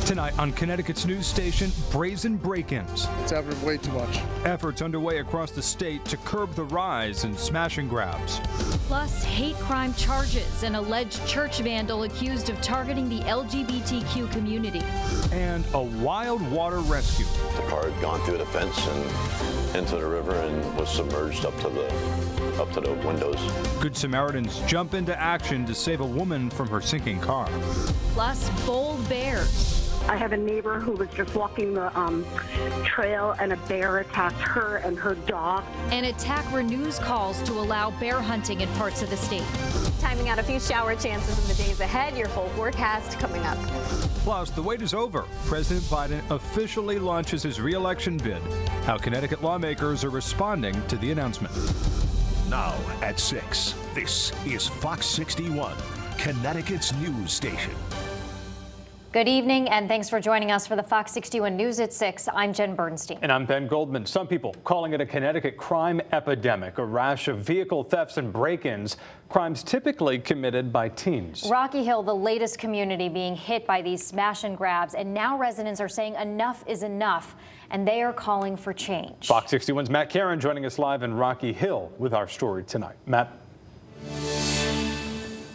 Tonight on Connecticut's news station, brazen break-ins. It's happening way too much. Efforts underway across the state to curb the rise in smash and grabs. Plus, hate crime charges, an alleged church vandal accused of targeting the LGBTQ community. And a wild water rescue. The car had gone through the fence and into the river and was submerged up to the windows. Good Samaritans jump into action to save a woman from her sinking car. Plus, bold bears. I have a neighbor who was just walking the trail and a bear attacked her and her dog. An attack renews calls to allow bear hunting in parts of the state. Timing out a few shower chances in the days ahead. Your full forecast coming up. Plus, the wait is over. President Biden officially launches his re-election bid. How Connecticut lawmakers are responding to the announcement. Now at 6, this is Fox 61, Connecticut's news station. Good evening, and thanks for joining us for the Fox 61 News at 6. I'm Jen Bernstein. And I'm Ben Goldman. Some people calling it a Connecticut crime epidemic, a rash of vehicle thefts and break-ins, crimes typically committed by teens. Rocky Hill, the latest community being hit by these smash and grabs, and now residents are saying enough is enough, and they are calling for change. Fox 61's Matt Caron joining us live in Rocky Hill with our story tonight. Matt.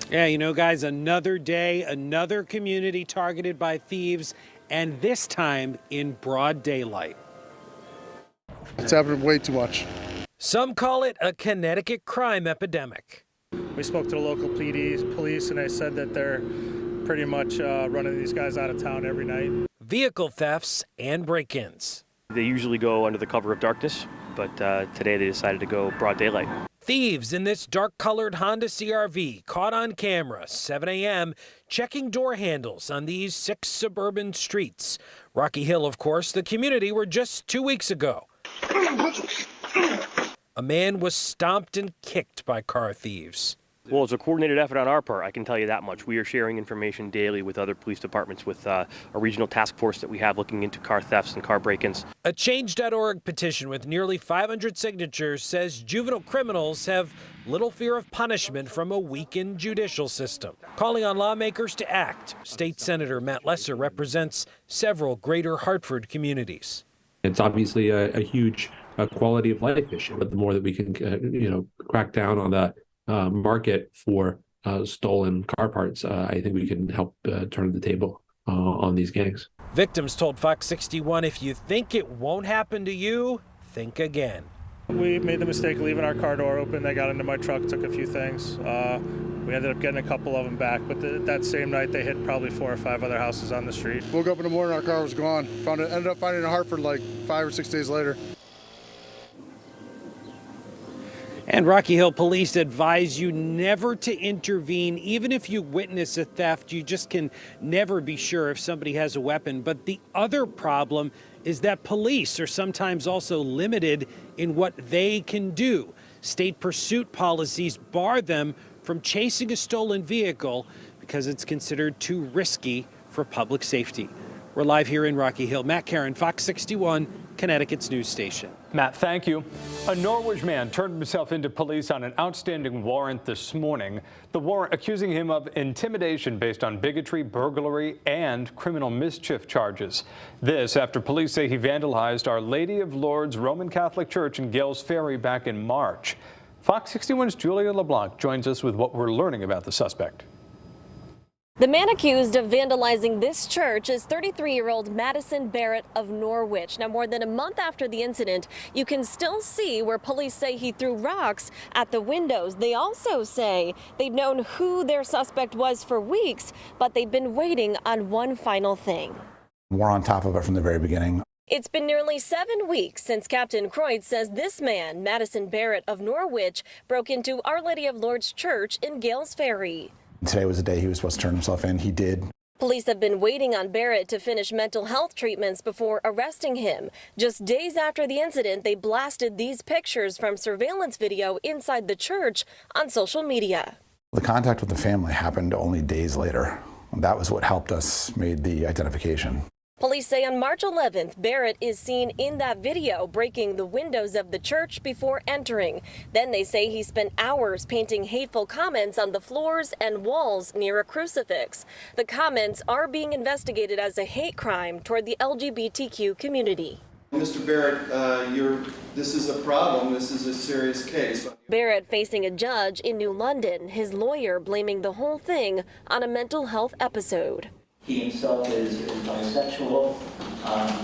Yeah, you know, guys, another day, another community targeted by thieves, and this time in broad daylight. It's happening way too much. Some call it a Connecticut crime epidemic. We spoke to the local police, and they said that they're pretty much running these guys out of town every night. Vehicle thefts and break-ins. They usually go under the cover of darkness, but today they decided to go broad daylight. Thieves in this dark-colored Honda CR-V caught on camera, 7 a.m., checking door handles on these 6 suburban streets. Rocky Hill, of course, the community where just 2 weeks ago, a man was stomped and kicked by car thieves. Well, it's a coordinated effort on our part, I can tell you that much. We are sharing information daily with other police departments, with a regional task force that we have looking into car thefts and car break-ins. A Change.org petition with nearly 500 signatures says juvenile criminals have little fear of punishment from a weakened judicial system. Calling on lawmakers to act, State Senator Matt Lesser represents several greater Hartford communities. It's obviously a huge quality of life issue, but the more that we can, crack down on the market for stolen car parts, I think we can help turn the table on these gangs. Victims told Fox 61, if you think it won't happen to you, think again. We made the mistake of leaving our car door open. They got into my truck, took a few things. We ended up getting a couple of them back, but that same night they hit probably 4 or 5 other houses on the street. Woke up in the morning, our car was gone. Ended up finding it in Hartford like 5 or 6 days later. And Rocky Hill police advise you never to intervene. Even if you witness a theft, you just can never be sure if somebody has a weapon. But the other problem is that police are sometimes also limited in what they can do. State pursuit policies bar them from chasing a stolen vehicle because it's considered too risky for public safety. We're live here in Rocky Hill. Matt Caron, Fox 61, Connecticut's news station. Matt, thank you. A Norwich man turned himself into police on an outstanding warrant this morning. The warrant accusing him of intimidation based on bigotry, burglary, and criminal mischief charges. This after police say he vandalized Our Lady of Lourdes Roman Catholic Church in Gales Ferry back in March. Fox 61's Julia LeBlanc joins us with what we're learning about the suspect. The man accused of vandalizing this church is 33-year-old Madison Barrett of Norwich. Now, more than a month after the incident, you can still see where police say he threw rocks at the windows. They also say they'd known who their suspect was for weeks, but they'd been waiting on one final thing. We're on top of it from the very beginning. It's been nearly 7 weeks since Captain Croyd says this man, Madison Barrett of Norwich, broke into Our Lady of Lourdes Church in Gales Ferry. Today was the day he was supposed to turn himself in. He did. Police have been waiting on Barrett to finish mental health treatments before arresting him. Just days after the incident, they blasted these pictures from surveillance video inside the church on social media. The contact with the family happened only days later. That was what helped us made the identification. Police say on March 11th, Barrett is seen in that video breaking the windows of the church before entering. Then they say he spent hours painting hateful comments on the floors and walls near a crucifix. The comments are being investigated as a hate crime toward the LGBTQ community. Mr. Barrett, this is a problem. This is a serious case. Barrett facing a judge in New London, his lawyer blaming the whole thing on a mental health episode. He himself is bisexual,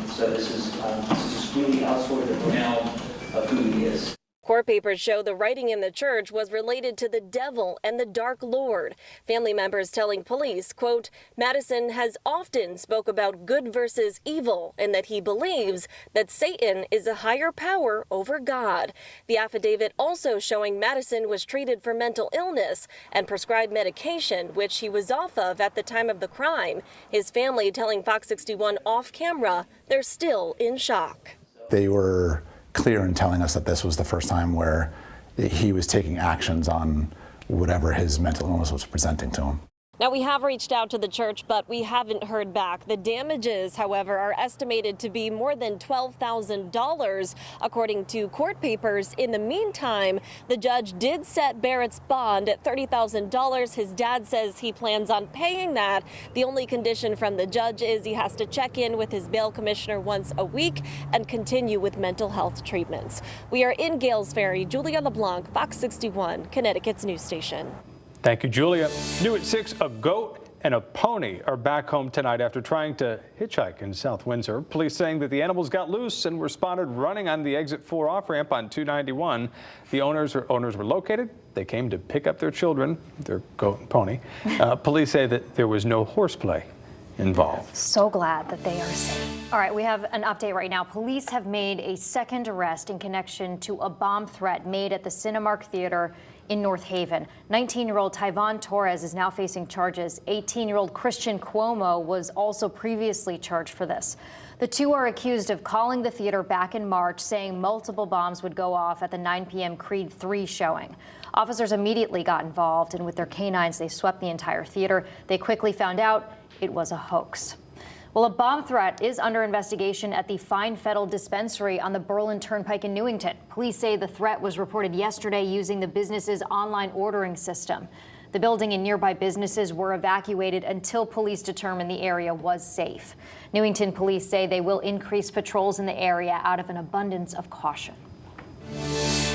so this is really outside the realm of who he is. Court papers show the writing in the church was related to the devil and the dark lord. Family members telling police, quote, Madison has often spoke about good versus evil and that he believes that Satan is a higher power over God. The affidavit also showing Madison was treated for mental illness and prescribed medication, which he was off of at the time of the crime. His family telling Fox 61 off camera they're still in shock. They were clear in telling us that this was the first time where he was taking actions on whatever his mental illness was presenting to him. Now, we have reached out to the church, but we haven't heard back. The damages, however, are estimated to be more than $12,000, according to court papers. In the meantime, the judge did set Barrett's bond at $30,000. His dad says he plans on paying that. The only condition from the judge is he has to check in with his bail commissioner once a week and continue with mental health treatments. We are in Gales Ferry. Julia LeBlanc, Fox 61, Connecticut's news station. Thank you, Julia. New at 6, a goat and a pony are back home tonight after trying to hitchhike in South Windsor. Police saying that the animals got loose and were spotted running on the exit 4 off-ramp on 291. The owners were located. They came to pick up their children, their goat and pony. Police say that there was no horseplay involved. So glad that they are safe. All right, we have an update right now. Police have made a second arrest in connection to a bomb threat made at the Cinemark Theater in North Haven. 19-year-old Tyvon Torres is now facing charges. 18-year-old Christian Cuomo was also previously charged for this. The two are accused of calling the theater back in March, saying multiple bombs would go off at the 9 p.m. Creed 3 showing. Officers immediately got involved, and with their canines, they swept the entire theater. They quickly found out it was a hoax. Well, a bomb threat is under investigation at the Fine Fettle dispensary on the Berlin Turnpike in Newington. Police say the threat was reported yesterday using the business's online ordering system. The building and nearby businesses were evacuated until police determined the area was safe. Newington police say they will increase patrols in the area out of an abundance of caution.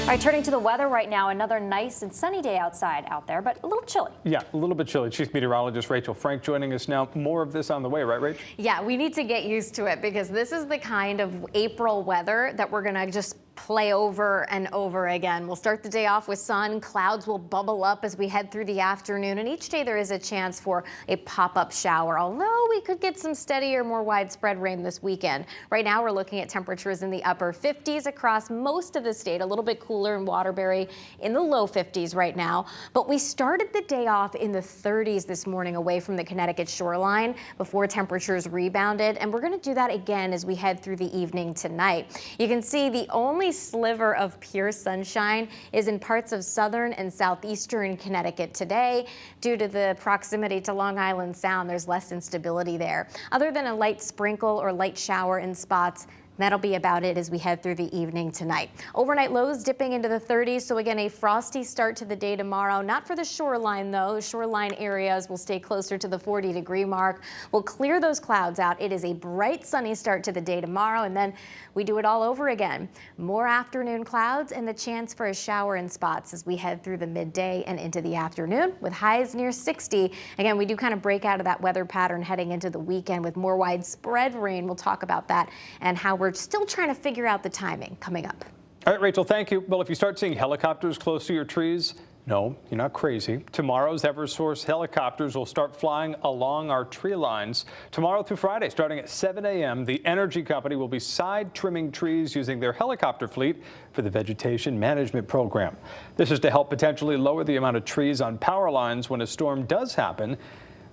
All right, turning to the weather right now, another nice and sunny day outside out there, but a little chilly. Yeah, a little bit chilly. Chief Meteorologist Rachel Frank joining us now. More of this on the way, right, Rach? Yeah, we need to get used to it because this is the kind of April weather that we're going to just play over and over again. We'll start the day off with sun. Clouds will bubble up as we head through the afternoon, and each day there is a chance for a pop-up shower, although we could get some steadier, more widespread rain this weekend. Right now we're looking at temperatures in the upper 50s across most of the state, a little bit cooler in Waterbury in the low 50s right now, but we started the day off in the 30s this morning away from the Connecticut shoreline before temperatures rebounded, and we're going to do that again as we head through the evening tonight. You can see the only sliver of pure sunshine is in parts of southern and southeastern Connecticut today. Due to the proximity to Long Island Sound, there's less instability there. Other than a light sprinkle or light shower in spots, that'll be about it as we head through the evening tonight. Overnight lows dipping into the 30s, so again, a frosty start to the day tomorrow. Not for the shoreline, though. The shoreline areas will stay closer to the 40-degree mark. We'll clear those clouds out. It is a bright, sunny start to the day tomorrow, and then we do it all over again. More afternoon clouds and the chance for a shower in spots as we head through the midday and into the afternoon with highs near 60. Again, we do kind of break out of that weather pattern heading into the weekend with more widespread rain. We'll talk about that and how we're still trying to figure out the timing coming up. All right, Rachel, thank you. Well, if you start seeing helicopters close to your trees, no, you're not crazy. Tomorrow's Eversource helicopters will start flying along our tree lines. Tomorrow through Friday, starting at 7 a.m., the energy company will be side trimming trees using their helicopter fleet for the vegetation management program. This is to help potentially lower the amount of trees on power lines when a storm does happen.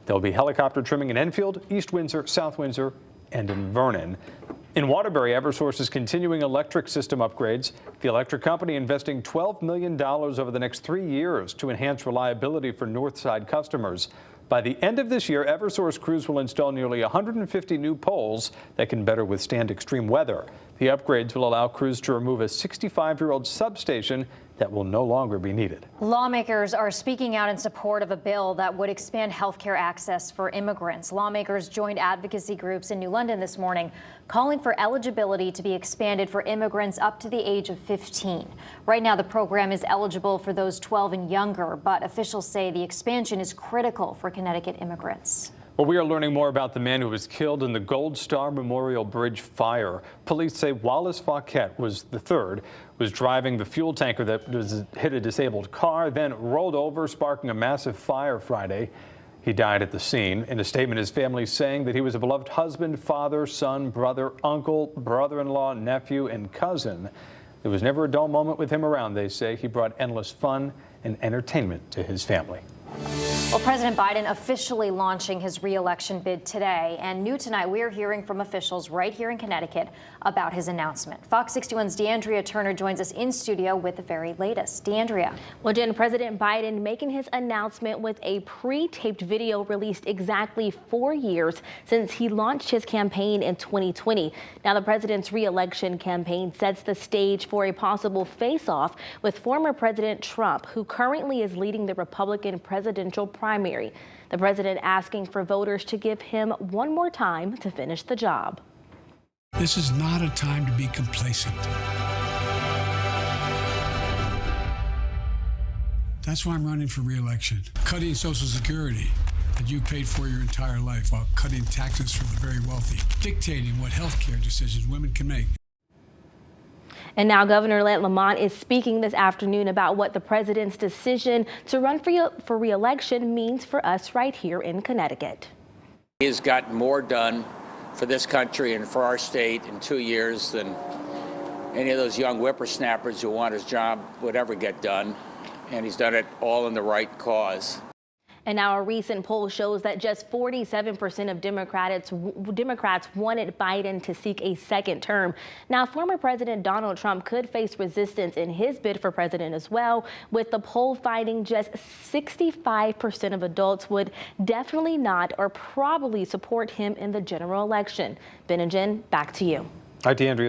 There'll be helicopter trimming in Enfield, East Windsor, South Windsor, and in Vernon. In Waterbury, Eversource is continuing electric system upgrades. The electric company investing $12 million over the next 3 years to enhance reliability for Northside customers. By the end of this year, Eversource crews will install nearly 150 new poles that can better withstand extreme weather. The upgrades will allow crews to remove a 65-year-old substation that will no longer be needed. Lawmakers are speaking out in support of a bill that would expand health care access for immigrants. Lawmakers joined advocacy groups in New London this morning, calling for eligibility to be expanded for immigrants up to the age of 15. Right now, the program is eligible for those 12 and younger, but officials say the expansion is critical for Connecticut immigrants. Well, we are learning more about the man who was killed in the Gold Star Memorial Bridge fire. Police say Wallace Fauquet was driving the fuel tanker that hit a disabled car, then rolled over, sparking a massive fire Friday. He died at the scene. In a statement, his family saying that he was a beloved husband, father, son, brother, uncle, brother-in-law, nephew, and cousin. There was never a dull moment with him around, they say. He brought endless fun and entertainment to his family. Well, President Biden officially launching his re-election bid today, and new tonight we are hearing from officials right here in Connecticut about his announcement. Fox 61's D'Andrea Turner joins us in studio with the very latest. D'Andrea. Well, Jen, President Biden making his announcement with a pre-taped video released exactly 4 years since he launched his campaign in 2020. Now, the president's re-election campaign sets the stage for a possible face-off with former President Trump, who currently is leading the Republican presidential primary. The president asking for voters to give him one more time to finish the job. This is not a time to be complacent. That's why I'm running for re-election. Cutting Social Security that you paid for your entire life while cutting taxes for the very wealthy, dictating what health care decisions women can make. And now Governor Ed Lamont is speaking this afternoon about what the president's decision to run for re-election means for us right here in Connecticut. He has gotten more done for this country and for our state in 2 years than any of those young whippersnappers who want his job would ever get done. And he's done it all in the right cause. And now a recent poll shows that just 47% of Democrats wanted Biden to seek a second term. Now, former President Donald Trump could face resistance in his bid for president as well, with the poll finding just 65% of adults would definitely not or probably support him in the general election. Ben and Jen, back to you. Hi, D'Andrea.